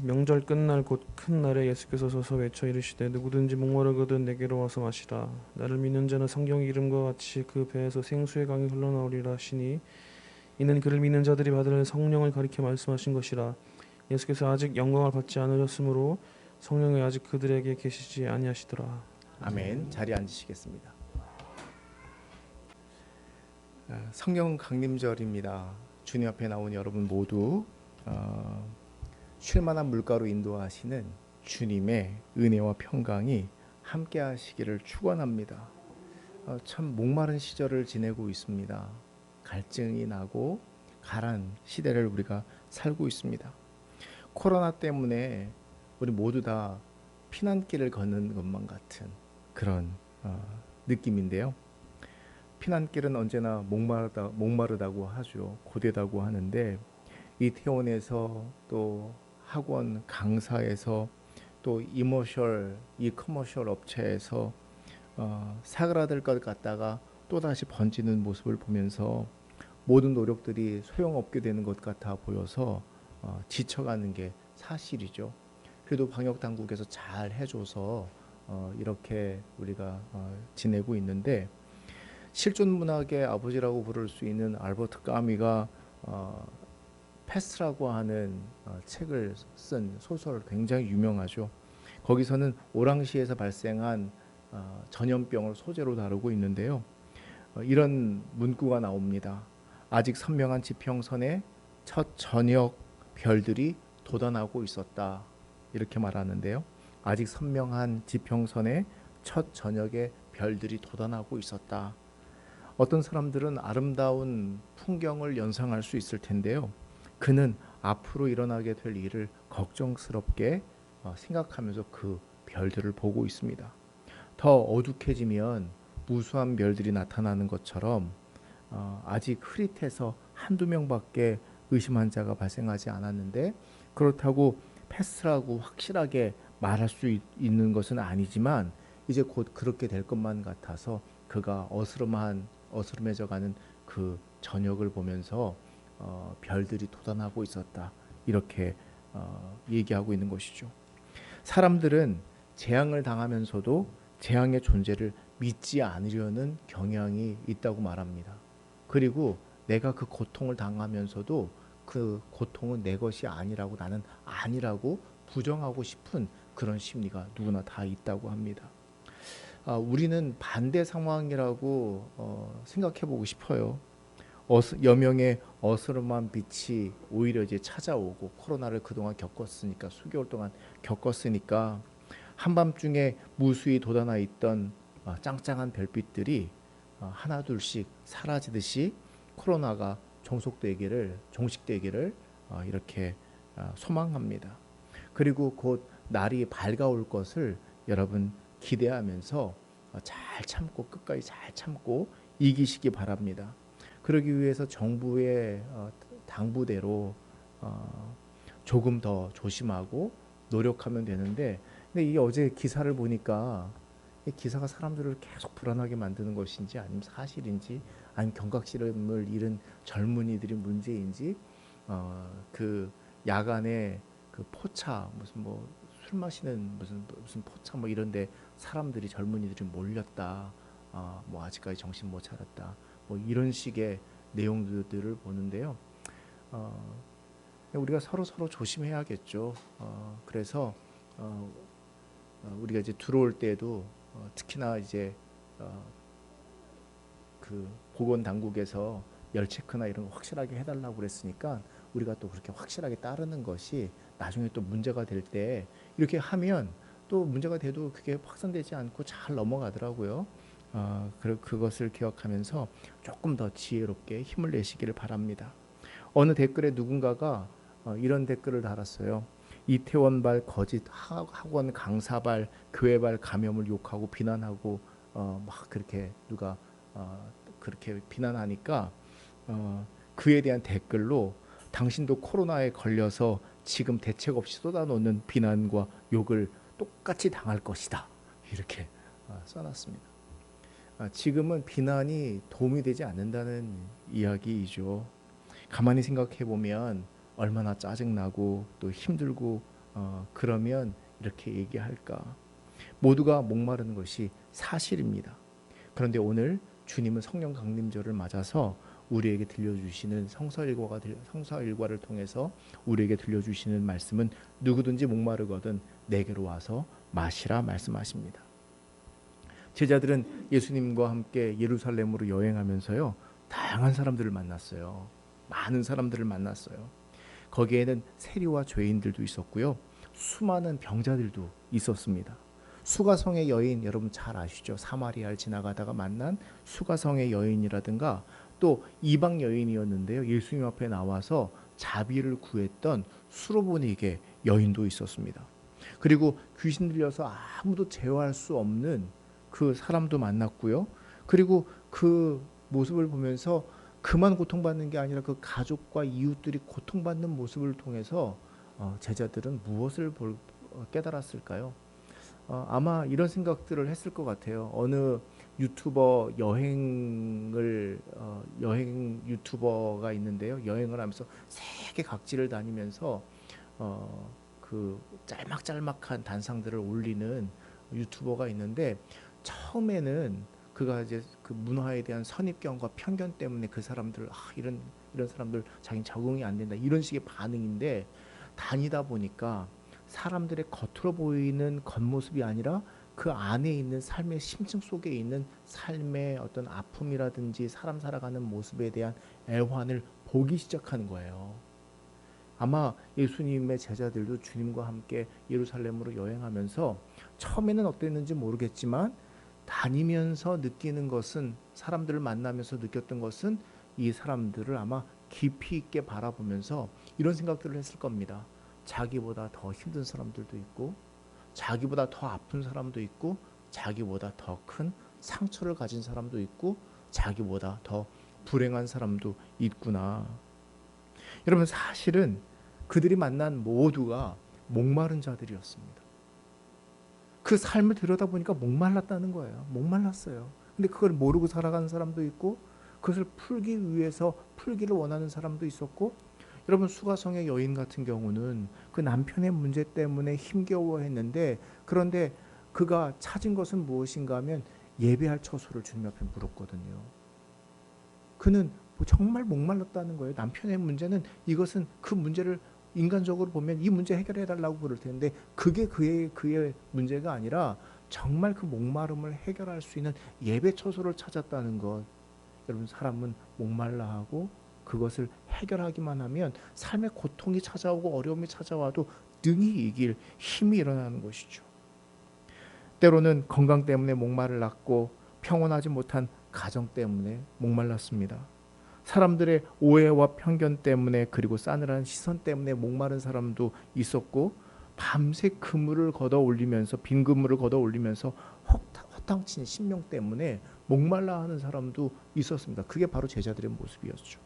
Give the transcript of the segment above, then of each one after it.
명절 끝날 곧 큰 날에 예수께서 서서 외쳐 이르시되 누구든지 목마르거든 내게로 와서 마시라. 나를 믿는 자는 성경 이름과 같이 그 배에서 생수의 강이 흘러나오리라 하시니 이는 그를 믿는 자들이 받을 성령을 가리켜 말씀하신 것이라. 예수께서 아직 영광을 받지 않으셨으므로 성령이 아직 그들에게 계시지 아니하시더라. 아멘. 자리에 앉으시겠습니다. 성령 강림절입니다. 주님 앞에 나온 여러분 모두 쉴만한 물가로 인도하시는 주님의 은혜와 평강이 함께 하시기를 축원합니다. 참 목마른 시절을 지내고 있습니다. 갈증이 나고 가란 시대를 우리가 살고 있습니다. 코로나 때문에 우리 모두 다 피난길을 걷는 것만 같은 그런 느낌인데요. 피난길은 언제나 목마르다고 하죠. 고되다고 하는데 이태원에서 또 학원 강사에서 또 이커머셜 업체에서 사그라들 것 같다가 또다시 번지는 모습을 보면서 모든 노력들이 소용없게 되는 것 같아 보여서 지쳐가는 게 사실이죠. 그래도 방역당국에서 잘 해줘서 이렇게 우리가 지내고 있는데 실존문학의 아버지라고 부를 수 있는 알버트 까미가 패스트라고 하는 책을 쓴 소설 굉장히 유명하죠. 거기서는 오랑시에서 발생한 전염병을 소재로 다루고 있는데요. 이런 문구가 나옵니다. 아직 선명한 지평선에 첫 저녁 별들이 돋아나고 있었다. 이렇게 말하는데요. 아직 선명한 지평선에 첫 저녁에 별들이 돋아나고 있었다. 어떤 사람들은 아름다운 풍경을 연상할 수 있을 텐데요. 그는 앞으로 일어나게 될 일을 걱정스럽게 생각하면서 그 별들을 보고 있습니다. 더 어둑해지면 무수한 별들이 나타나는 것처럼 아직 흐릿해서 한두 명밖에 의심 환자가 발생하지 않았는데 그렇다고 패스라고 확실하게 말할 수 있는 것은 아니지만 이제 곧 그렇게 될 것만 같아서 그가 어스름해져가는 그 저녁을 보면서 별들이 돋아나고 있었다. 이렇게 얘기하고 있는 것이죠. 사람들은 재앙을 당하면서도 재앙의 존재를 믿지 않으려는 경향이 있다고 말합니다. 그리고 내가 그 고통을 당하면서도 그 고통은 내 것이 아니라고 나는 아니라고 부정하고 싶은 그런 심리가 누구나 다 있다고 합니다. 우리는 반대 상황이라고 생각해 보고 싶어요. 여명의 어스름한 빛이 오히려 이제 찾아오고 코로나를 그동안 겪었으니까 수개월 동안 겪었으니까 한밤중에 무수히 돋아나 있던 짱짱한 별빛들이 하나둘씩 사라지듯이 코로나가 종식되기를 이렇게 소망합니다. 그리고 곧 날이 밝아올 것을 여러분 기대하면서 잘 참고 끝까지 잘 참고 이기시기 바랍니다. 그러기 위해서 정부의 당부대로 조금 더 조심하고 노력하면 되는데 근데 이 어제 기사를 보니까 이 기사가 사람들을 계속 불안하게 만드는 것인지 아니면 사실인지 아니면 경각심을 잃은 젊은이들이 문제인지 그 야간에 그 포차 무슨 뭐 술 마시는 무슨 포차 뭐 이런데 사람들이 젊은이들이 몰렸다. 뭐 아직까지 정신 못 차렸다. 뭐 이런 식의 내용들을 보는데요. 우리가 서로 조심해야겠죠. 그래서 우리가 이제 들어올 때도 특히나 이제 그 보건 당국에서 열 체크나 이런 거 확실하게 해달라고 그랬으니까 우리가 또 그렇게 확실하게 따르는 것이 나중에 또 문제가 될 때 이렇게 하면 또 문제가 돼도 그게 확산되지 않고 잘 넘어가더라고요. 그것을 기억하면서 조금 더 지혜롭게 힘을 내시기를 바랍니다. 어느 댓글에 누군가가 이런 댓글을 달았어요. 이태원발 거짓 학원 강사발 교회발 감염을 욕하고 비난하고 막 그렇게 누가 그렇게 비난하니까 그에 대한 댓글로 당신도 코로나에 걸려서 지금 대책 없이 쏟아놓는 비난과 욕을 똑같이 당할 것이다. 이렇게 써놨습니다. 지금은 비난이 도움이 되지 않는다는 이야기이죠. 가만히 생각해 보면 얼마나 짜증나고 또 힘들고 그러면 이렇게 얘기할까? 모두가 목마르는 것이 사실입니다. 그런데 오늘 주님은 성령 강림절을 맞아서 우리에게 들려주시는 성서일과를 통해서 우리에게 들려주시는 말씀은 누구든지 목마르거든 내게로 와서 마시라 말씀하십니다. 제자들은 예수님과 함께 예루살렘으로 여행하면서요, 다양한 사람들을 만났어요. 많은 사람들을 만났어요. 거기에는 세리와 죄인들도 있었고요, 수많은 병자들도 있었습니다. 수가성의 여인, 여러분 잘 아시죠? 사마리아를 지나가다가 만난 수가성의 여인이라든가, 또 이방 여인이었는데요, 예수님 앞에 나와서 자비를 구했던 수로보니게 여인도 있었습니다. 그리고 귀신 들려서 아무도 제어할 수 없는 그 사람도 만났고요. 그리고 그 모습을 보면서 그만 고통받는 게 아니라 그 가족과 이웃들이 고통받는 모습을 통해서 제자들은 무엇을 깨달았을까요? 아마 이런 생각들을 했을 것 같아요. 어느 유튜버 여행 유튜버가 있는데요. 여행을 하면서 세계 각지를 다니면서 그 짤막짤막한 단상들을 올리는 유튜버가 있는데, 처음에는 그가 이제 그 문화에 대한 선입견과 편견 때문에 그 사람들 이런 사람들 자기 적응이 안 된다 이런 식의 반응인데, 다니다 보니까 사람들의 겉으로 보이는 겉모습이 아니라 그 안에 있는 삶의 심층 속에 있는 삶의 어떤 아픔이라든지 사람 살아가는 모습에 대한 애환을 보기 시작하는 거예요. 아마 예수님의 제자들도 주님과 함께 예루살렘으로 여행하면서 처음에는 어땠는지 모르겠지만 다니면서 느끼는 것은, 사람들을 만나면서 느꼈던 것은, 이 사람들을 아마 깊이 있게 바라보면서 이런 생각들을 했을 겁니다. 자기보다 더 힘든 사람들도 있고, 자기보다 더 아픈 사람도 있고, 자기보다 더 큰 상처를 가진 사람도 있고, 자기보다 더 불행한 사람도 있구나. 여러분, 사실은 그들이 만난 모두가 목마른 자들이었습니다. 그 삶을 들여다보니까 목말랐다는 거예요. 목말랐어요. 근데 그걸 모르고 살아가는 사람도 있고, 그것을 풀기 위해서 풀기를 원하는 사람도 있었고, 여러분 수가성의 여인 같은 경우는 그 남편의 문제 때문에 힘겨워했는데, 그런데 그가 찾은 것은 무엇인가 하면 예배할 처소를 주님 앞에 물었거든요. 그는 정말 목말랐다는 거예요. 남편의 문제는, 이것은 그 문제를 인간적으로 보면 이 문제 해결해 달라고 그럴 텐데, 그게 그의 문제가 아니라 정말 그 목마름을 해결할 수 있는 예배 처소를 찾았다는 것. 여러분, 사람은 목말라하고 그것을 해결하기만 하면 삶의 고통이 찾아오고 어려움이 찾아와도 능히 이길 힘이 일어나는 것이죠. 때로는 건강 때문에 목말랐고, 평온하지 못한 가정 때문에 목말랐습니다. 사람들의 오해와 편견 때문에, 그리고 싸늘한 시선 때문에 목마른 사람도 있었고, 밤새 그물을 걷어 올리면서, 빈 그물을 걷어 올리면서 허탕친 심령 때문에 목말라 하는 사람도 있었습니다. 그게 바로 제자들의 모습이었죠.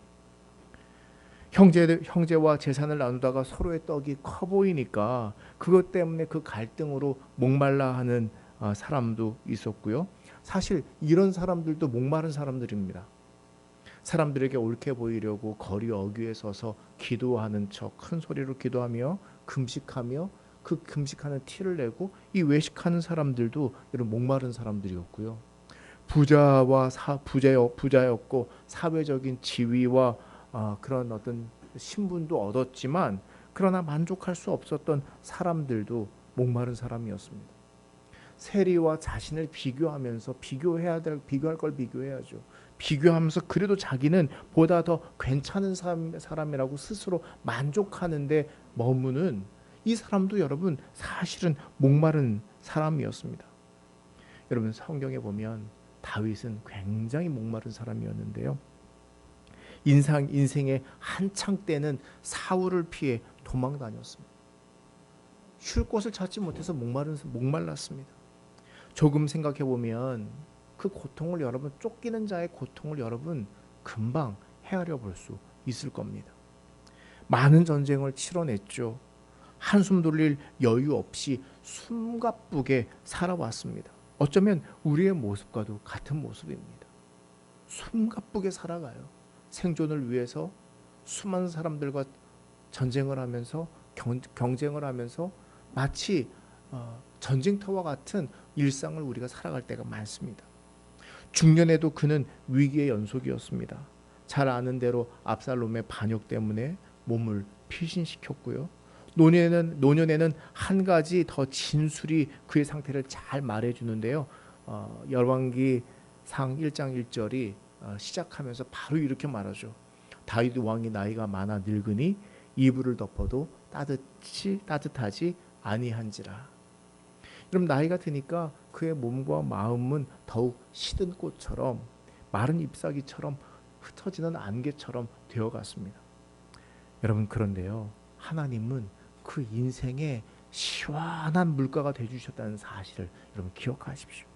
형제와 재산을 나누다가 서로의 떡이 커 보이니까 그것 때문에 그 갈등으로 목말라 하는 사람도 있었고요. 사실 이런 사람들도 목마른 사람들입니다. 사람들에게 옳게 보이려고 거리 어귀에 서서 기도하는 척 큰 소리로 기도하며 금식하며, 그 금식하는 티를 내고 이 외식하는 사람들도 이런 목마른 사람들이었고요. 부자였고 사회적인 지위와 그런 어떤 신분도 얻었지만, 그러나 만족할 수 없었던 사람들도 목마른 사람이었습니다. 세리와 자신을 비교하면서 비교할 걸 비교해야죠. 비교하면서 그래도 자기는 보다 더 괜찮은 사람이라고 스스로 만족하는데 머무는 이 사람도 여러분 사실은 목마른 사람이었습니다. 여러분, 성경에 보면 다윗은 굉장히 목마른 사람이었는데요. 인생의 한창 때는 사울을 피해 도망 다녔습니다. 쉴 곳을 찾지 못해서 목말랐습니다. 조금 생각해 보면 그 고통을, 여러분 쫓기는 자의 고통을 여러분 금방 헤아려 볼 수 있을 겁니다. 많은 전쟁을 치러냈죠. 한숨 돌릴 여유 없이 숨가쁘게 살아왔습니다. 어쩌면 우리의 모습과도 같은 모습입니다. 숨가쁘게 살아가요. 생존을 위해서 수많은 사람들과 전쟁을 하면서 경쟁을 하면서 마치 전쟁터와 같은 일상을 우리가 살아갈 때가 많습니다. 중년에도 그는 위기의 연속이었습니다. 잘 아는 대로 압살롬의 반역 때문에 몸을 피신시켰고요. 노년에는 한 가지 더 진술이 그의 상태를 잘 말해주는데요. 열왕기상 1장 1절이 시작하면서 바로 이렇게 말하죠. 다윗 왕이 나이가 많아 늙으니 이불을 덮어도 따뜻하지 아니한지라. 그럼 나이가 드니까 그의 몸과 마음은 더욱 시든 꽃처럼 마른 잎사귀처럼 흩어지는 안개처럼 되어갔습니다. 여러분, 그런데요, 하나님은 그 인생에 시원한 물가가 되주셨다는 사실을 여러분 기억하십시오.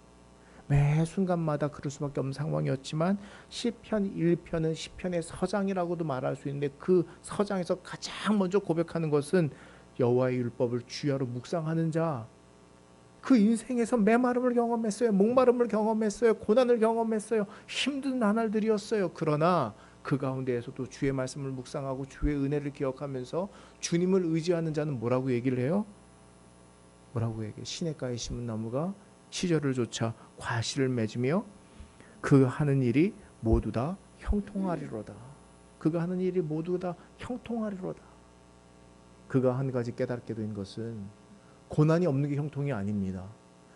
매 순간마다 그럴 수밖에 없는 상황이었지만 시편 1편은 시편의 서장이라고도 말할 수 있는데 그 서장에서 가장 먼저 고백하는 것은 여호와의 율법을 주야로 묵상하는 자. 그 인생에서 메마름을 경험했어요. 목마름을 경험했어요. 고난을 경험했어요. 힘든 나날들이었어요. 그러나 그 가운데에서도 주의 말씀을 묵상하고 주의 은혜를 기억하면서 주님을 의지하는 자는 뭐라고 얘기를 해요? 뭐라고 얘기해? 시냇가에 심은 나무가 시절을 쫓아 과실을 맺으며 그 하는 일이 모두 다 형통하리로다. 그가 하는 일이 모두 다 형통하리로다. 그가 한 가지 깨닫게 된 것은 고난이 없는 게 형통이 아닙니다.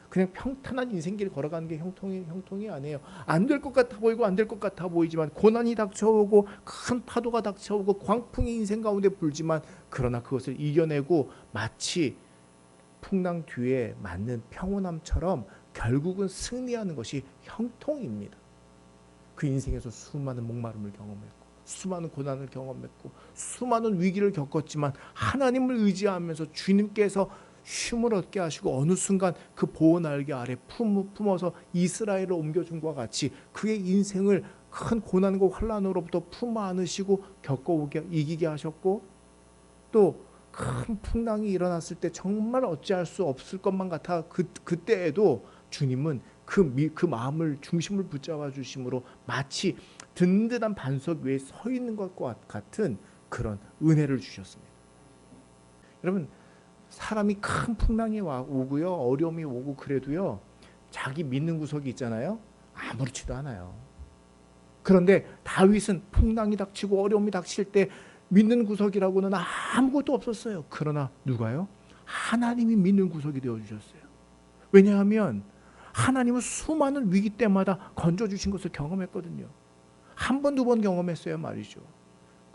그냥 평탄한 인생길 걸어가는 게 형통이 아니에요. 안 될 것 같아 보이고 안 될 것 같아 보이지만 고난이 닥쳐오고 큰 파도가 닥쳐오고 광풍이 인생 가운데 불지만 그러나 그것을 이겨내고 마치 풍랑 뒤에 맞는 평온함처럼 결국은 승리하는 것이 형통입니다. 그 인생에서 수많은 목마름을 경험했고 수많은 고난을 경험했고 수많은 위기를 겪었지만 하나님을 의지하면서 주님께서 쉼을 얻게 하시고 어느 순간 그 보호 날개 아래 품어서 이스라엘을 옮겨준 것과 같이 그의 인생을 큰 고난과 환난으로부터 품어 안으시고 겪어오게 이기게 하셨고 또 큰 풍랑이 일어났을 때 정말 어찌할 수 없을 것만 같아 그때에도 주님은 그 마음을 중심을 붙잡아 주심으로 마치 든든한 반석 위에 서 있는 것과 같은 그런 은혜를 주셨습니다. 여러분, 사람이 큰 풍랑이 오고요, 어려움이 오고 그래도요, 자기 믿는 구석이 있잖아요. 아무렇지도 않아요. 그런데 다윗은 풍랑이 닥치고 어려움이 닥칠 때 믿는 구석이라고는 아무것도 없었어요. 그러나 누가요? 하나님이 믿는 구석이 되어주셨어요. 왜냐하면 하나님은 수많은 위기 때마다 건져주신 것을 경험했거든요. 한 번, 두 번 경험했어요 말이죠.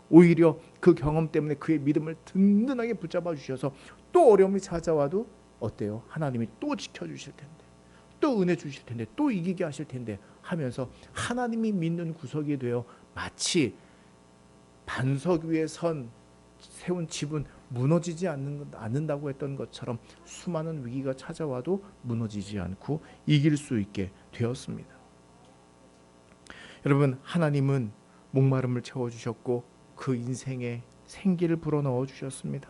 오히려 그 경험 때문에 그의 믿음을 든든하게 붙잡아 주셔서 또 어려움이 찾아와도 어때요? 하나님이 또 지켜주실 텐데, 또 은혜 주실 텐데, 또 이기게 하실 텐데 하면서 하나님이 믿는 구석이 되어 마치 반석 위에 세운 집은 무너지지 않는다고 했던 것처럼 수많은 위기가 찾아와도 무너지지 않고 이길 수 있게 되었습니다. 여러분, 하나님은 목마름을 채워주셨고 그 인생에 생기를 불어넣어 주셨습니다.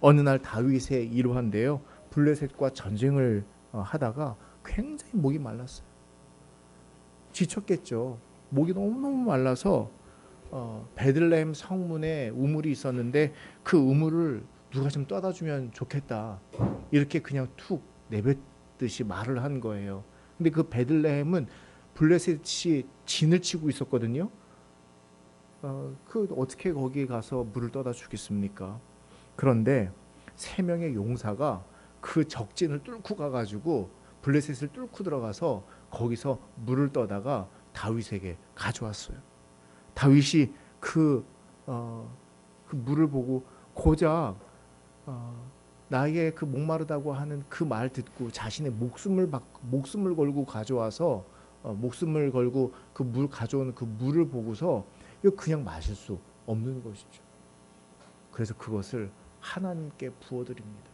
어느 날 다윗의 일화인데요, 블레셋과 전쟁을 하다가 굉장히 목이 말랐어요. 지쳤겠죠. 목이 너무너무 말라서 베들레헴 성문에 우물이 있었는데 그 우물을 누가 좀 떠다 주면 좋겠다, 이렇게 그냥 툭 내뱉듯이 말을 한 거예요. 근데 그 베들레헴은 블레셋이 진을 치고 있었거든요. 어떻게 거기에 가서 물을 떠다 주겠습니까? 그런데 3명의 용사가 그 적진을 뚫고 가가지고 블레셋을 뚫고 들어가서 거기서 물을 떠다가 다윗에게 가져왔어요. 다윗이 그 물을 보고 고작 나에게 그 목마르다고 하는 그 말 듣고 자신의 목숨을 걸고 가져와서 목숨을 걸고 그 물 가져온 그 물을 보고서 이거 그냥 마실 수 없는 것이죠. 그래서 그것을 하나님께 부어드립니다.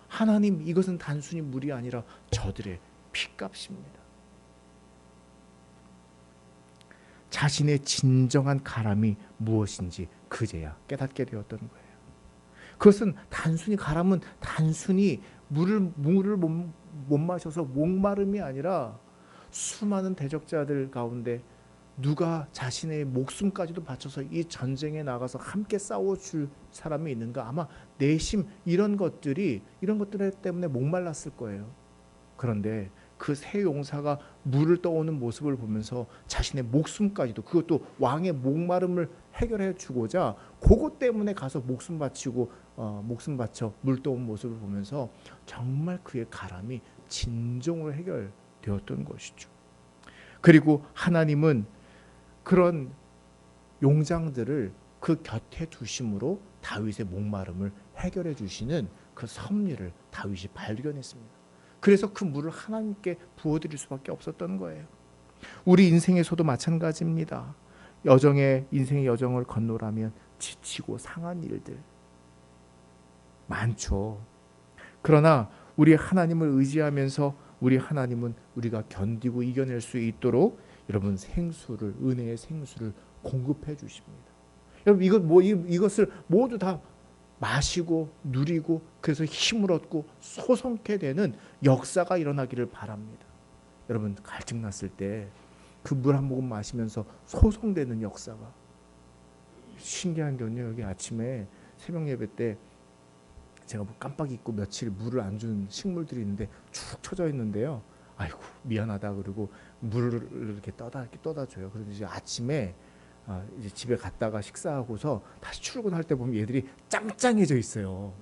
하나님, 이것은 단순히 물이 아니라 저들의 피값입니다. 자신의 진정한 가람이 무엇인지 그제야 깨닫게 되었던 거예요. 그것은 단순히 가람은 단순히 물을 못 마셔서 목마름이 아니라 수많은 대적자들 가운데 누가 자신의 목숨까지도 바쳐서 이 전쟁에 나가서 함께 싸워줄 사람이 있는가? 아마 내심 이런 것들 때문에 목말랐을 거예요. 그런데 그 세 용사가 물을 떠오는 모습을 보면서 자신의 목숨까지도, 그것도 왕의 목마름을 해결해 주고자 그것 때문에 가서 목숨 바쳐 물 떠온 모습을 보면서 정말 그의 가람이 진정으로 해결되었던 것이죠. 그리고 하나님은 그런 용장들을 그 곁에 두심으로 다윗의 목마름을 해결해 주시는 그 섭리를 다윗이 발견했습니다. 그래서 그 물을 하나님께 부어드릴 수밖에 없었던 거예요. 우리 인생에서도 마찬가지입니다. 인생의 여정을 건너라면 지치고 상한 일들 많죠. 그러나 우리 하나님을 의지하면서 우리 하나님은 우리가 견디고 이겨낼 수 있도록 여러분 은혜의 생수를 공급해 주십니다. 여러분 이것을 모두 다 마시고 누리고 그래서 힘을 얻고 소성케 되는 역사가 일어나기를 바랍니다. 여러분 갈증 났을 때 그 물 한 모금 마시면서 소성되는 역사가, 신기한 게요. 여기 아침에 새벽 예배 때 제가 깜빡 잊고 며칠 물을 안 준 식물들이 있는데 축 처져 있는데요. 아이고 미안하다 그러고 물을 이렇게 떠다 줘요. 그래서 이제 아침에 이제 집에 갔다가 식사하고서 다시 출근할 때 보면 얘들이 짱짱해져 있어요.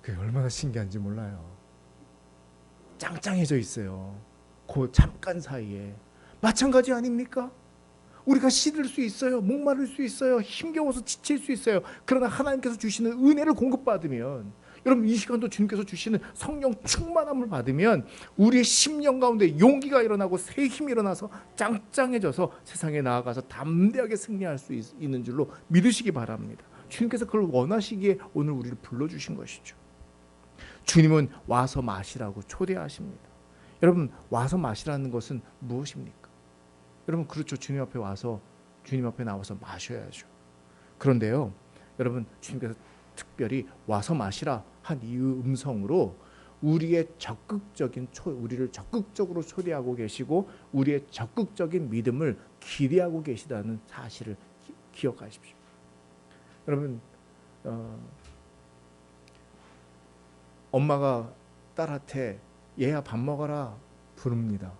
그게 얼마나 신기한지 몰라요. 짱짱해져 있어요. 그 잠깐 사이에. 마찬가지 아닙니까? 우리가 시들 수 있어요. 목마를 수 있어요. 힘겨워서 지칠 수 있어요. 그러나 하나님께서 주시는 은혜를 공급받으면, 여러분 이 시간도 주님께서 주시는 성령 충만함을 받으면 우리의 심령 가운데 용기가 일어나고 새 힘이 일어나서 짱짱해져서 세상에 나아가서 담대하게 승리할 수 있는 줄로 믿으시기 바랍니다. 주님께서 그걸 원하시기에 오늘 우리를 불러주신 것이죠. 주님은 와서 마시라고 초대하십니다. 여러분 와서 마시라는 것은 무엇입니까? 여러분 그렇죠. 주님 앞에 나와서 마셔야죠. 그런데요, 여러분 주님께서 특별히 와서 마시라 한 이 음성으로 우리를 적극적으로 초대하고 계시고 우리의 적극적인 믿음을 기대하고 계시다는 사실을 기억하십시오. 여러분 엄마가 딸한테 얘야 밥 먹어라 부릅니다.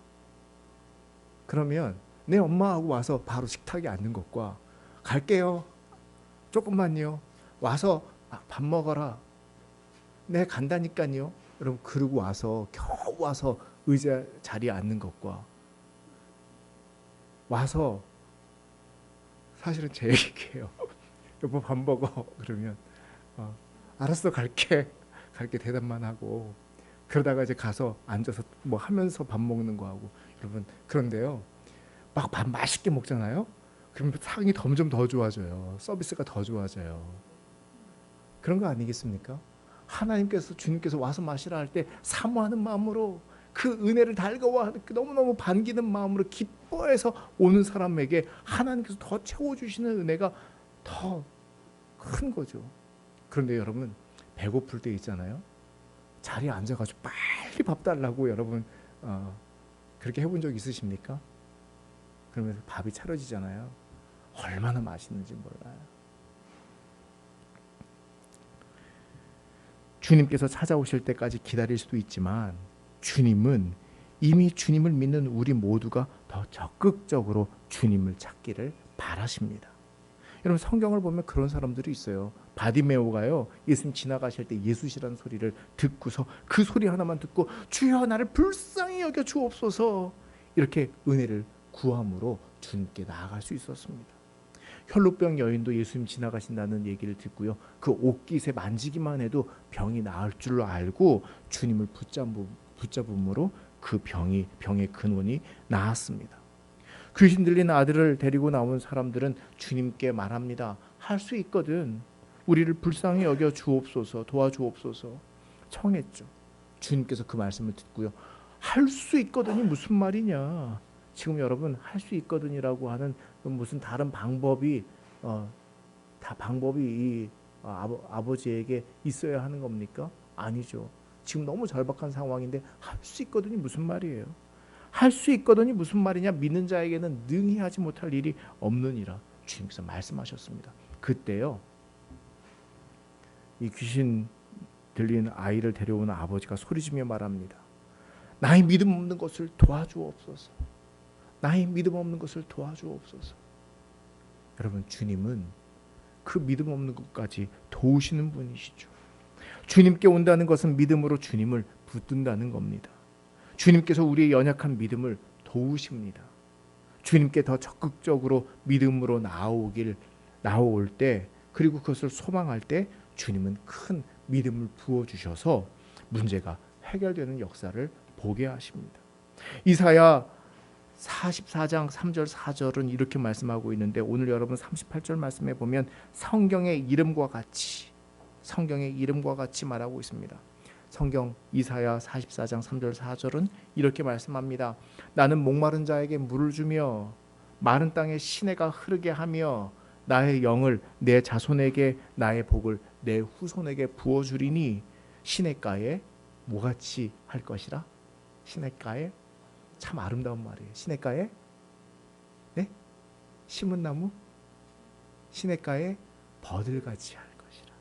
그러면 내 엄마하고 와서 바로 식탁에 앉는 것과 갈게요 조금만요 와서 밥 먹어라 네 간다니까요 여러분, 그러고 와서 겨우 와서 의자 자리에 앉는 것과 와서 사실은 제 얘기예요. 여보 밥 먹어 그러면 알았어 갈게 대답만 하고 그러다가 이제 가서 앉아서 뭐 하면서 밥 먹는 거하고. 여러분 그런데요 막 밥 맛있게 먹잖아요. 그러면 상이 점점 더 좋아져요. 서비스가 더 좋아져요. 그런 거 아니겠습니까? 주님께서 와서 마시라 할 때 사모하는 마음으로 그 은혜를 달가워 너무너무 반기는 마음으로 기뻐해서 오는 사람에게 하나님께서 더 채워주시는 은혜가 더 큰 거죠. 그런데 여러분 배고플 때 있잖아요. 자리에 앉아가지고 빨리 밥 달라고 여러분 그렇게 해본 적 있으십니까? 그러면서 밥이 차려지잖아요. 얼마나 맛있는지 몰라요. 주님께서 찾아오실 때까지 기다릴 수도 있지만 주님은 이미 주님을 믿는 우리 모두가 더 적극적으로 주님을 찾기를 바라십니다. 여러분 성경을 보면 그런 사람들이 있어요. 바디메오가요 예수님 지나가실 때 예수시라는 소리를 듣고서 그 소리 하나만 듣고 주여 나를 불쌍히 여겨 주옵소서 이렇게 은혜를 구함으로 주님께 나아갈 수 있었습니다. 혈루병 여인도 예수님 지나가신다는 얘기를 듣고요 그 옷깃에 만지기만 해도 병이 나을 줄로 알고 주님을 붙잡음으로 그 병의 근원이 나았습니다. 귀신 들린 아들을 데리고 나온 사람들은 주님께 말합니다. 할 수 있거든. 우리를 불쌍히 여겨 주옵소서, 도와주옵소서 청했죠. 주님께서 그 말씀을 듣고요. 할 수 있거든이 무슨 말이냐. 지금 여러분 할 수 있거든이라고 하는 무슨 다른 방법이 이 아버지에게 있어야 하는 겁니까? 아니죠. 지금 너무 절박한 상황인데 할 수 있거든이 무슨 말이에요. 할 수 있거든이 무슨 말이냐? 믿는 자에게는 능히 하지 못할 일이 없느니라. 주님께서 말씀하셨습니다. 그때요, 이 귀신 들린 아이를 데려온 아버지가 소리지며 말합니다. 나의 믿음 없는 것을 도와주옵소서. 나의 믿음 없는 것을 도와주옵소서. 여러분, 주님은 그 믿음 없는 것까지 도우시는 분이시죠. 주님께 온다는 것은 믿음으로 주님을 붙든다는 겁니다. 주님께서 우리의 연약한 믿음을 도우십니다. 주님께 더 적극적으로 믿음으로 나올 때, 그리고 그것을 소망할 때 주님은 큰 믿음을 부어주셔서 문제가 해결되는 역사를 보게 하십니다. 이사야 44장 3절 4절은 이렇게 말씀하고 있는데, 오늘 여러분 38절 말씀에 보면 성경의 이름과 같이 말하고 있습니다. 성경 이사야 44장 3절 4절은 이렇게 말씀합니다. 나는 목마른 자에게 물을 주며 마른 땅에 시내가 흐르게 하며 나의 영을 내 자손에게 나의 복을 내 후손에게 부어주리니 시냇가에 뭐같이 할 것이라. 시냇가에, 참 아름다운 말이에요. 시냇가에 심은 나무, 시냇가에 버들같이 할 것이라.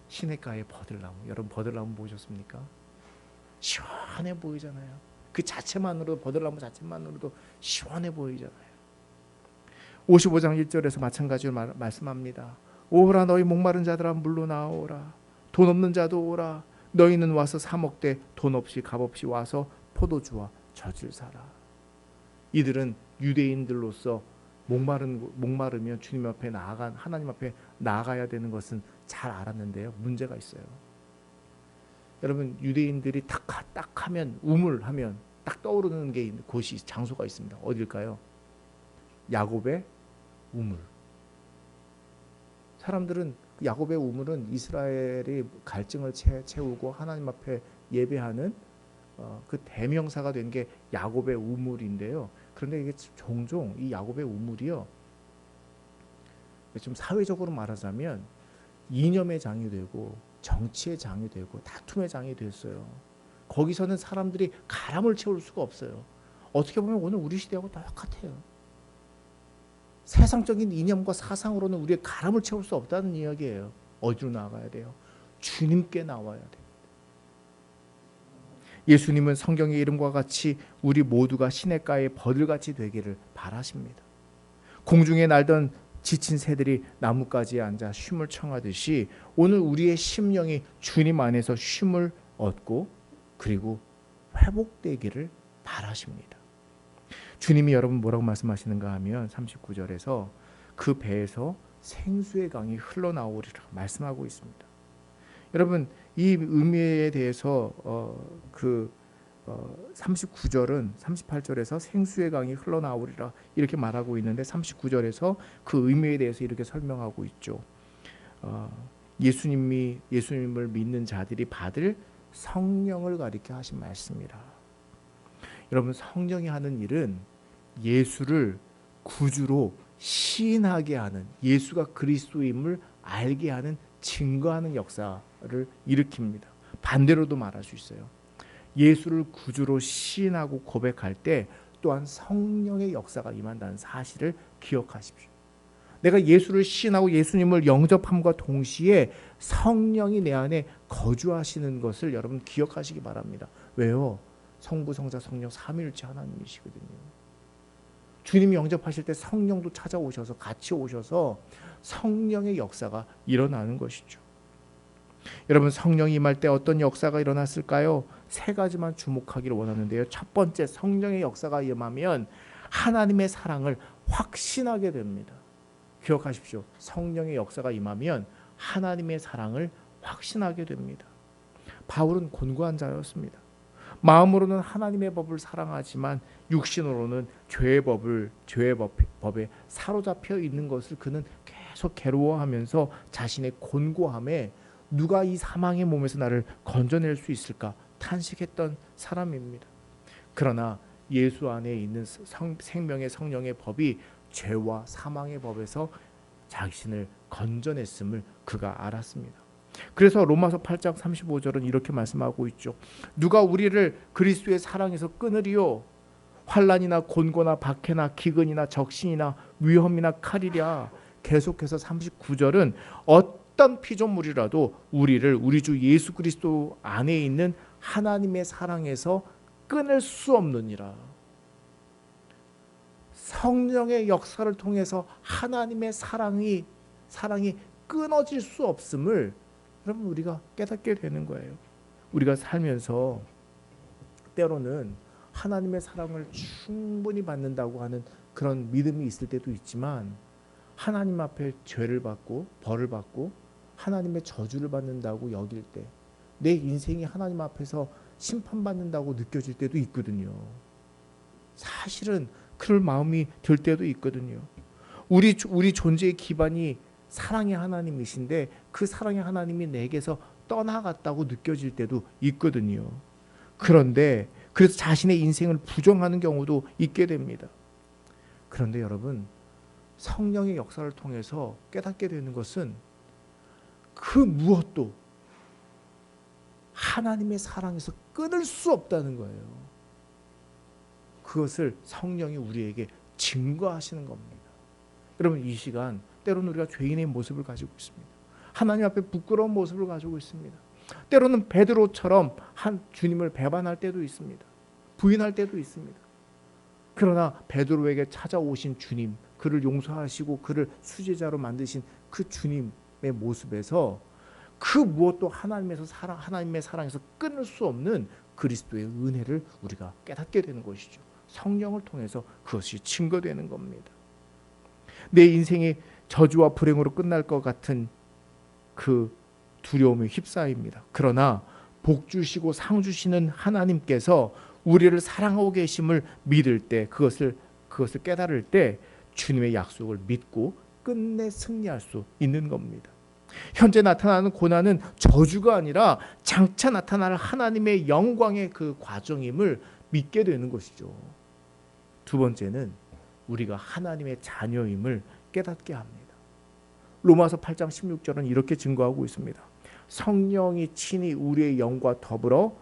시냇가에 버들나무. 여러분, 버들나무 보셨습니까? 시원해 보이잖아요. 그 자체만으로도, 버들나무 자체만으로도 시원해 보이잖아요. 55장 1절에서 마찬가지로 말씀합니다. 오라 너희 목마른 자들아 물로 나오라. 돈 없는 자도 오라. 너희는 와서 사 먹되 돈 없이 값 없이 와서 포도주와 젖을 사라. 이들은 유대인들로서 목마르면 주님 앞에 하나님 앞에 나아가야 되는 것은 잘 알았는데요, 문제가 있어요. 여러분, 유대인들이 딱 하면, 우물하면 딱 떠오르는 게 있는 곳이, 장소가 있습니다. 어딜까요? 야곱의 우물. 사람들은 야곱의 우물은 이스라엘이 갈증을 채우고 하나님 앞에 예배하는 그 대명사가 된 게 야곱의 우물인데요. 그런데 이게 종종 이 야곱의 우물이요, 좀 사회적으로 말하자면 이념의 장이 되고 정치의 장이 되고 다툼의 장이 됐어요. 거기서는 사람들이 가람을 채울 수가 없어요. 어떻게 보면 오늘 우리 시대하고 똑같아요. 세상적인 이념과 사상으로는 우리의 가람을 채울 수 없다는 이야기예요. 어디로 나가야 돼요? 주님께 나와야 돼요. 예수님은 성경의 이름과 같이 우리 모두가 시냇가의 버들같이 되기를 바라십니다. 공중에 날던 지친 새들이 나뭇가지에 앉아 쉼을 청하듯이 오늘 우리의 심령이 주님 안에서 쉼을 얻고 그리고 회복되기를 바라십니다. 주님이 여러분 뭐라고 말씀하시는가 하면 39절에서 그 배에서 생수의 강이 흘러나오리라 말씀하고 있습니다. 여러분, 이 의미에 대해서 39절은 38절에서 생수의 강이 흘러나오리라 이렇게 말하고 있는데, 39절에서 그 의미에 대해서 이렇게 설명하고 있죠. 예수님을 믿는 자들이 받을 성령을 가리켜 하신 말씀이라. 여러분, 성령이 하는 일은 예수를 구주로 시인하게 하는, 예수가 그리스도임을 알게 하는, 증거하는 역사를 일으킵니다. 반대로도 말할 수 있어요. 예수를 구주로 시인하고 고백할 때 또한 성령의 역사가 임한다는 사실을 기억하십시오. 내가 예수를 시인하고 예수님을 영접함과 동시에 성령이 내 안에 거주하시는 것을 여러분 기억하시기 바랍니다. 왜요? 성부, 성자, 성령 삼위일체 하나님이시거든요. 주님 영접하실 때 성령도 찾아오셔서 같이 오셔서 성령의 역사가 일어나는 것이죠. 여러분, 성령이 임할 때 어떤 역사가 일어났을까요? 세 가지만 주목하기를 원하는데요. 첫 번째, 성령의 역사가 임하면 하나님의 사랑을 확신하게 됩니다. 기억하십시오. 성령의 역사가 임하면 하나님의 사랑을 확신하게 됩니다. 바울은 곤고한 자였습니다. 마음으로는 하나님의 법을 사랑하지만 육신으로는 죄의 법에 사로잡혀 있는 것을 그는 계속 괴로워하면서 자신의 곤고함에 누가 이 사망의 몸에서 나를 건져낼 수 있을까 탄식했던 사람입니다. 그러나 예수 안에 있는 생명의 성령의 법이 죄와 사망의 법에서 자신을 건져냈음을 그가 알았습니다. 그래서 로마서 8장 35절은 이렇게 말씀하고 있죠. 누가 우리를 그리스도의 사랑에서 끊으리요? 환난이나 곤고나 박해나 기근이나 적신이나 위험이나 칼이랴. 계속해서 39절은 어떤 피조물이라도 우리를 우리 주 예수 그리스도 안에 있는 하나님의 사랑에서 끊을 수 없느니라. 성령의 역사를 통해서 하나님의 사랑이 끊어질 수 없음을 여러분 우리가 깨닫게 되는 거예요. 우리가 살면서 때로는 하나님의 사랑을 충분히 받는다고 하는 그런 믿음이 있을 때도 있지만 하나님 앞에 죄를 받고 벌을 받고 하나님의 저주를 받는다고 여길 때 내 인생이 하나님 앞에서 심판받는다고 느껴질 때도 있거든요. 사실은 그럴 마음이 들 때도 있거든요. 우리 존재의 기반이 사랑의 하나님이신데 그 사랑의 하나님이 내게서 떠나갔다고 느껴질 때도 있거든요. 그런데 그래서 자신의 인생을 부정하는 경우도 있게 됩니다. 그런데 여러분, 성령의 역사를 통해서 깨닫게 되는 것은 그 무엇도 하나님의 사랑에서 끊을 수 없다는 거예요. 그것을 성령이 우리에게 증거하시는 겁니다. 여러분, 이 시간 때로는 우리가 죄인의 모습을 가지고 있습니다. 하나님 앞에 부끄러운 모습을 가지고 있습니다. 때로는 베드로처럼 한 주님을 배반할 때도 있습니다. 부인할 때도 있습니다. 그러나 베드로에게 찾아오신 주님, 그를 용서하시고 그를 수제자로 만드신 그 주님의 모습에서 그 무엇도 하나님의 사랑에서 끊을 수 없는 그리스도의 은혜를 우리가 깨닫게 되는 것이죠. 성령을 통해서 그것이 증거되는 겁니다. 내 인생이 저주와 불행으로 끝날 것 같은 그 두려움에 휩싸입니다. 그러나 복 주시고 상 주시는 하나님께서 우리를 사랑하고 계심을 믿을 때, 그것을 깨달을 때 주님의 약속을 믿고 끝내 승리할 수 있는 겁니다. 현재 나타나는 고난은 저주가 아니라 장차 나타날 하나님의 영광의 그 과정임을 믿게 되는 것이죠. 두 번째는 우리가 하나님의 자녀임을 깨닫게 합니다. 로마서 8장 16절은 이렇게 증거하고 있습니다. 성령이 친히 우리의 영과 더불어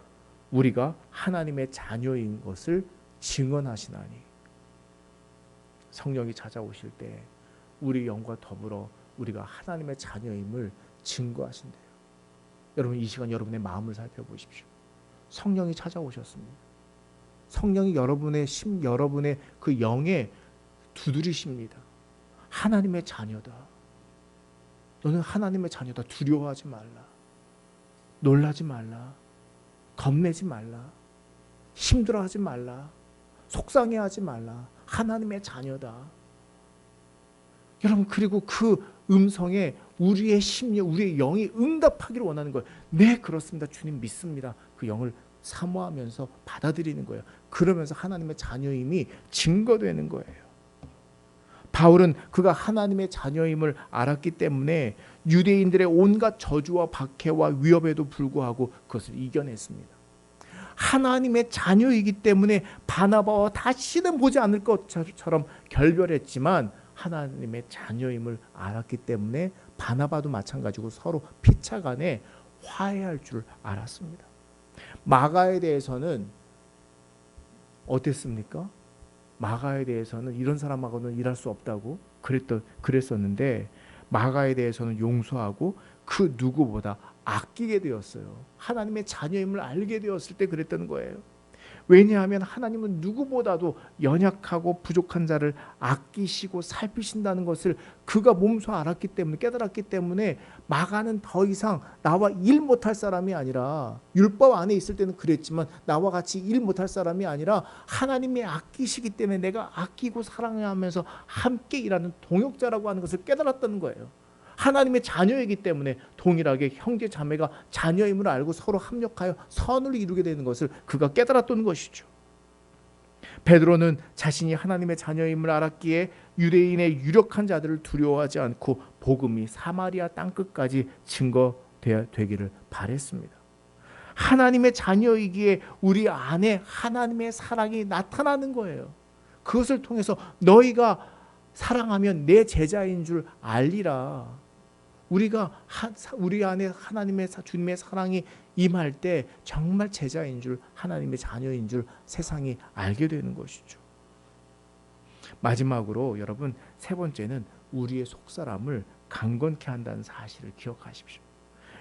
우리가 하나님의 자녀인 것을 증언하시나니. 성령이 찾아오실 때 우리 영과 더불어 우리가 하나님의 자녀임을 증거하신대요. 여러분, 이 시간 여러분의 마음을 살펴보십시오. 성령이 찾아오셨습니다. 성령이 여러분의 그 영에 두드리십니다. 하나님의 자녀다. 너는 하나님의 자녀다. 두려워하지 말라. 놀라지 말라. 겁내지 말라. 힘들어하지 말라. 속상해하지 말라. 하나님의 자녀다. 여러분, 그리고 그 음성에 우리의 심리, 우리의 영이 응답하기를 원하는 거예요. 네, 그렇습니다. 주님 믿습니다. 그 영을 사모하면서 받아들이는 거예요. 그러면서 하나님의 자녀임이 증거되는 거예요. 바울은 그가 하나님의 자녀임을 알았기 때문에 유대인들의 온갖 저주와 박해와 위협에도 불구하고 그것을 이겨냈습니다. 하나님의 자녀이기 때문에 바나바와 다시는 보지 않을 것처럼 결별했지만 하나님의 자녀임을 알았기 때문에 바나바도 마찬가지고 서로 피차간에 화해할 줄 알았습니다. 마가에 대해서는 어땠습니까? 마가에 대해서는 이런 사람하고는 일할 수 없다고 그랬었는데 마가에 대해서는 용서하고 그 누구보다 아끼게 되었어요. 하나님의 자녀임을 알게 되었을 때 그랬다는 거예요. 왜냐하면 하나님은 누구보다도 연약하고 부족한 자를 아끼시고 살피신다는 것을 그가 몸소 알았기 때문에, 깨달았기 때문에 마가는 더 이상 나와 일 못할 사람이 아니라, 율법 안에 있을 때는 그랬지만 나와 같이 일 못할 사람이 아니라 하나님이 아끼시기 때문에 내가 아끼고 사랑하면서 함께 일하는 동역자라고 하는 것을 깨달았다는 거예요. 하나님의 자녀이기 때문에 동일하게 형제 자매가 자녀임을 알고 서로 합력하여 선을 이루게 되는 것을 그가 깨달았던 것이죠. 베드로는 자신이 하나님의 자녀임을 알았기에 유대인의 유력한 자들을 두려워하지 않고 복음이 사마리아 땅끝까지 증거되기를 바랬습니다. 하나님의 자녀이기에 우리 안에 하나님의 사랑이 나타나는 거예요. 그것을 통해서 너희가 사랑하면 내 제자인 줄 알리라. 우리 안에 하나님의 주님의 사랑이 임할 때 정말 제자인 줄, 하나님의 자녀인 줄 세상이 알게 되는 것이죠. 마지막으로 여러분, 세 번째는 우리의 속사람을 강건케 한다는 사실을 기억하십시오.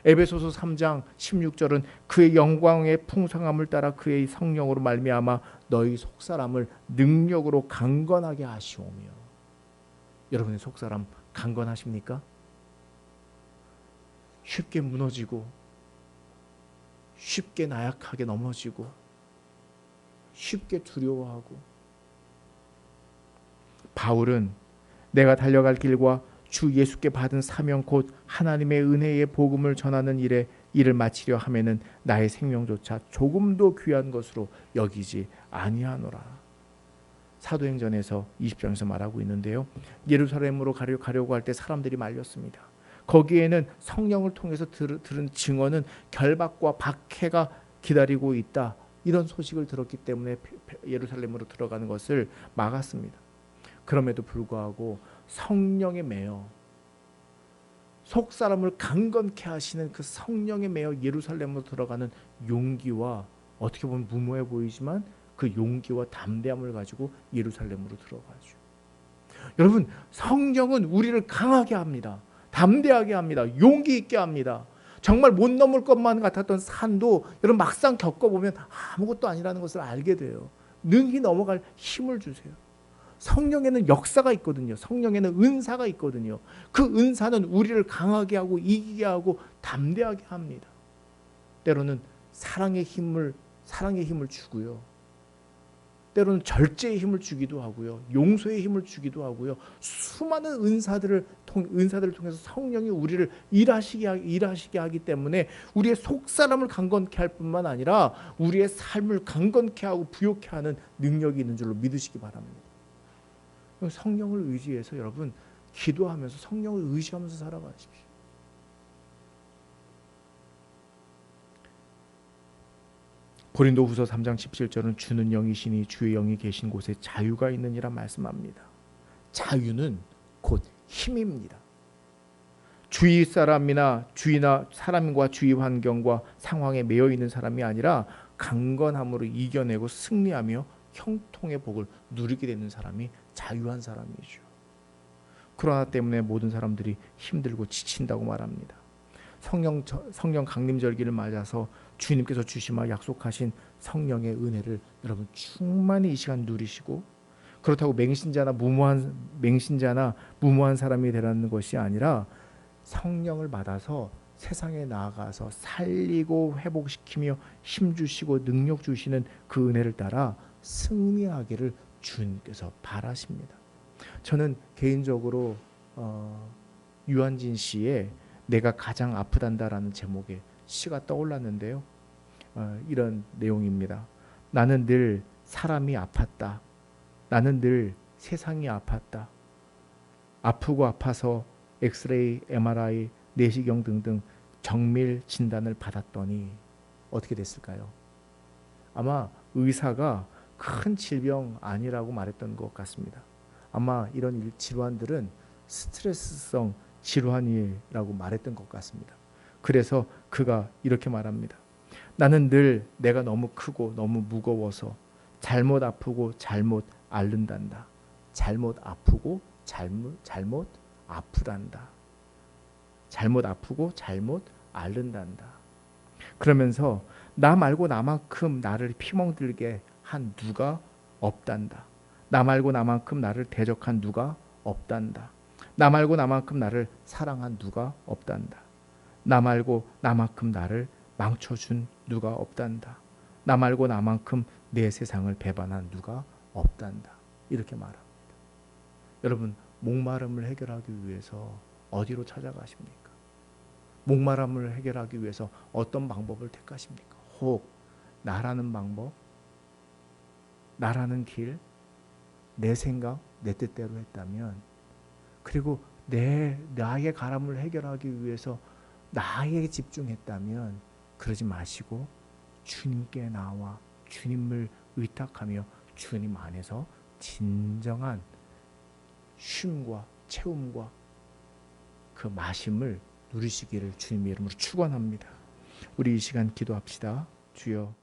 에베소서 3장 16절은 그의 영광의 풍성함을 따라 그의 성령으로 말미암아 너희 속사람을 능력으로 강건하게 하시오며. 여러분의 속사람 강건하십니까? 쉽게 무너지고 쉽게 나약하게 넘어지고 쉽게 두려워하고. 바울은 내가 달려갈 길과 주 예수께 받은 사명 곧 하나님의 은혜의 복음을 전하는 일에 이를 마치려 하면은 나의 생명조차 조금도 귀한 것으로 여기지 아니하노라. 사도행전에서 20장에서 말하고 있는데요. 예루살렘으로 가려고 할 때 사람들이 말렸습니다. 거기에는 성령을 통해서 들은 증언은 결박과 박해가 기다리고 있다. 이런 소식을 들었기 때문에 예루살렘으로 들어가는 것을 막았습니다. 그럼에도 불구하고 성령에 매여 속사람을 강건케 하시는 그 성령에 매여 예루살렘으로 들어가는 용기와, 어떻게 보면 무모해 보이지만 그 용기와 담대함을 가지고 예루살렘으로 들어가죠. 여러분, 성령은 우리를 강하게 합니다. 담대하게 합니다. 용기 있게 합니다. 정말 못 넘을 것만 같았던 산도 여러분 막상 겪어보면 아무것도 아니라는 것을 알게 돼요. 능히 넘어갈 힘을 주세요. 성령에는 역사가 있거든요. 성령에는 은사가 있거든요. 그 은사는 우리를 강하게 하고 이기게 하고 담대하게 합니다. 때로는 사랑의 힘을 주고요. 때로는 절제의 힘을 주기도 하고요. 용서의 힘을 주기도 하고요. 수많은 은사들을 통해서 성령이 우리를 일하시게 하기 때문에 우리의 속사람을 강건케 할 뿐만 아니라 우리의 삶을 강건케 하고 부욕케 하는 능력이 있는 줄로 믿으시기 바랍니다. 성령을 의지해서 여러분 기도하면서 성령을 의지하면서 살아가십시오. 고린도후서 3장 17절은 주는 영이시니 주의 영이 계신 곳에 자유가 있느니라 말씀합니다. 자유는 곧 힘입니다. 주위 사람이나 사람과 주위 환경과 상황에 매여 있는 사람이 아니라 강건함으로 이겨내고 승리하며 형통의 복을 누리게 되는 사람이 자유한 사람이죠. 그러나 때문에 모든 사람들이 힘들고 지친다고 말합니다. 성령 강림절기를 맞아서 주님께서 주시마 약속하신 성령의 은혜를 여러분 충만히 이 시간 누리시고, 그렇다고 맹신자나 무모한 사람이 되라는 것이 아니라 성령을 받아서 세상에 나아가서 살리고 회복시키며 힘 주시고 능력 주시는 그 은혜를 따라 승리하기를 주님께서 바라십니다. 저는 개인적으로 유한진 씨의 내가 가장 아프단다라는 제목의 시가 떠올랐는데요. 이런 내용입니다. 나는 늘 사람이 아팠다. 나는 늘 세상이 아팠다. 아프고 아파서 엑스레이, MRI, 내시경 등등 정밀 진단을 받았더니 어떻게 됐을까요? 아마 의사가 큰 질병 아니라고 말했던 것 같습니다. 아마 이런 질환들은 스트레스성 질환이라고 말했던 것 같습니다. 그래서 그가 이렇게 말합니다. 나는 늘 내가 너무 크고 너무 무거워서 잘못 아프고 잘못 앓는단다. 잘못 아프고 잘못 아프단다. 잘못 아프고 잘못 앓는단다. 그러면서 나 말고 나만큼 나를 피멍들게 한 누가 없단다. 나 말고 나만큼 나를 대적한 누가 없단다. 나 말고 나만큼 나를 사랑한 누가 없단다. 나 말고 나만큼 나를 망쳐준 누가 없단다. 나 말고 나만큼 내 세상을 배반한 누가 없단다. 이렇게 말합니다. 여러분, 목마름을 해결하기 위해서 어디로 찾아가십니까? 목마름을 해결하기 위해서 어떤 방법을 택하십니까? 혹 나라는 방법, 나라는 길, 내 생각, 내 뜻대로 했다면, 그리고 나의 가람을 해결하기 위해서 나에게 집중했다면 그러지 마시고 주님께 나와 주님을 의탁하며 주님 안에서 진정한 쉼과 채움과 그 마심을 누리시기를 주님의 이름으로 축원합니다. 우리 이 시간 기도합시다. 주여